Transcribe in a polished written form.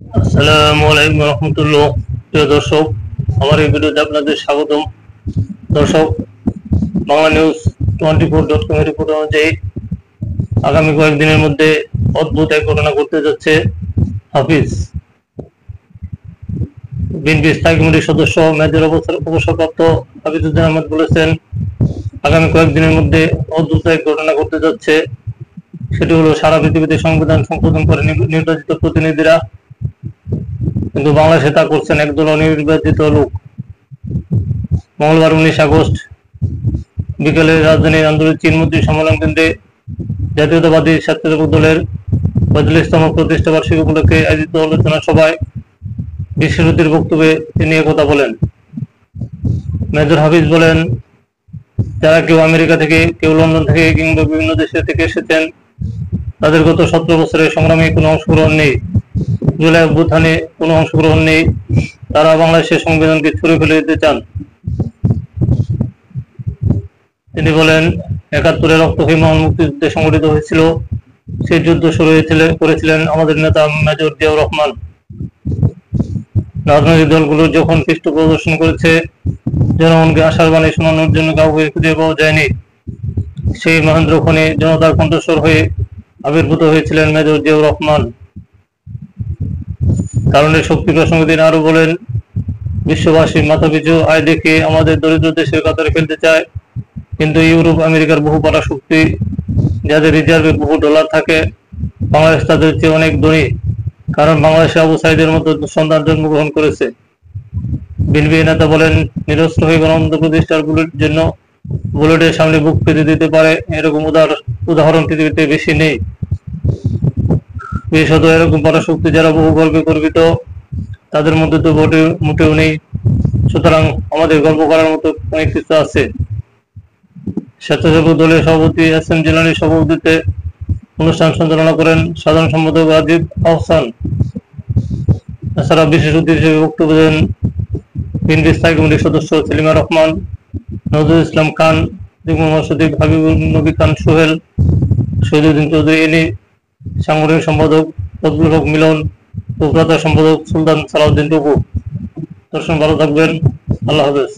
আসসালামু আলাইকুম রহমতুল্লাহ। প্রিয় দর্শক, আমার এই ভিডিওতে আপনাদের স্বাগতম। দর্শক, বাংলা নিউজ 24.com এর রিপোর্ট অনুযায়ী আগামী কয়েকদিনের মধ্যে অদ্ভুত এক ঘটনা ঘটতে যাচ্ছে। হাফিজ বিএনপি স্থায়ী কমিটির সদস্য মেজর অবসরপ্রাপ্ত হাফিজউদ্দিন আহমেদ বলেছেন, আগামী কয়েকদিনের মধ্যে অদ্ভুত এক ঘটনা ঘটতে যাচ্ছে। সেটি হলো, সারা পৃথিবীতে সংবিধান সংশোধন করে নির্বাচিত প্রতিনিধিরা, কিন্তু বাংলাদেশে তা করছেন একদল অনির্বাচিত লোক। মঙ্গলবার 19 আগস্ট বিকেলে রাজধানীর আন্দোলন চীনমন্ত্রী সম্মেলন কেন্দ্রে জাতীয়তাবাদী স্বেচ্ছাসেবক দলের 45তম প্রতিষ্ঠা বার্ষিকী উপলক্ষে আয়োজিত আলোচনা সভায় বিশ্বরুদ্ধির বক্তব্যে তিনি একথা বলেন। মেজর হাফিজ বলেন, যারা কেউ আমেরিকা থেকে, কেউ লন্ডন থেকে কিংবা বিভিন্ন দেশ থেকে এসেছেন, তাদের গত 17 বছরের সংগ্রামে কোনো অংশগ্রহণ নেই, জুলাই অভ্যুত্থানে কোনো অংশগ্রহণ নেই। তারা বাংলাদেশের সংবিধানকে ছুঁড়ে ফেলে দিতে চান। তিনি বলেন, 71-এর রক্তক্ষয়ী মহান মুক্তিযুদ্ধে সংগঠিত হয়েছিল। সেই যুদ্ধ শুরু করেছিলেন আমাদের নেতা মেজর জিয়াউর রহমান। রাজনৈতিক দলগুলো যখন পৃষ্ঠ প্রদর্শন করেছে, জনগণকে আশার বাণী শোনানোর জন্য কাউকে খুঁজে পাওয়া যায়নি। সেই মহেন্দ্রক্ষণে জনতার কণ্ঠস্বর হয়ে আবির্ভূত হয়েছিলেন মেজর জিয়াউর রহমান। কারণের শক্তি প্রসঙ্গে তিনি আরো বলেন, বিশ্ববাসী মাথাপিছু আয় দেখে আমাদের দরিদ্র দেশের কাতারে ফেলতে চায়, কিন্তু ইউরোপ আমেরিকার বহু পরাশক্তি, যাদের রিজার্ভে বহু ডলার থাকে, বাংলাদেশ তাদের চেয়ে অনেক ধনী, কারণ বাংলাদেশে আবু সাইদের মতো সন্তান জন্মগ্রহণ করেছে। বিএনপি নেতা বলেন, নিরস্ত্র হয়ে গণতন্ত্র প্রতিষ্ঠার জন্য বুলেটের সামনে বুক পেতে দিতে পারে এরকম উদাহরণ পৃথিবীতে বেশি নেই। বিশেষত এরকম পরাশক্তি যারা বহু গর্বে গর্বিত, তাদের মধ্যে তো মোটেও নেই। সুতরাং আমাদের গর্ব করার মতো অনেক কিছু আছে। স্বেচ্ছাসেবক দলের সভাপতি এস এম জিলানীর সভাপতিত্বে অনুষ্ঠান সঞ্চালনা করেন সাধারণ সম্পাদক রাজীব আহসান। এছাড়া বিশেষ অতিথি হিসেবে বক্তব্য দেন বিএনপি স্থায়ী কমিটির সদস্য সেলিমা রহমান, নজরুল ইসলাম খান, যুগ্ম মহাসচিব হাবিবুল নবী খান সোহেল, শহীদুদ্দিন চৌধুরী এনি, সাংগঠনিক সম্পাদক ফজলুল হক মিলন ও প্রচার সম্পাদক সুলতান সালাউদ্দিন টুকু। দর্শক, ভালো থাকবেন। আল্লাহ হাফেজ।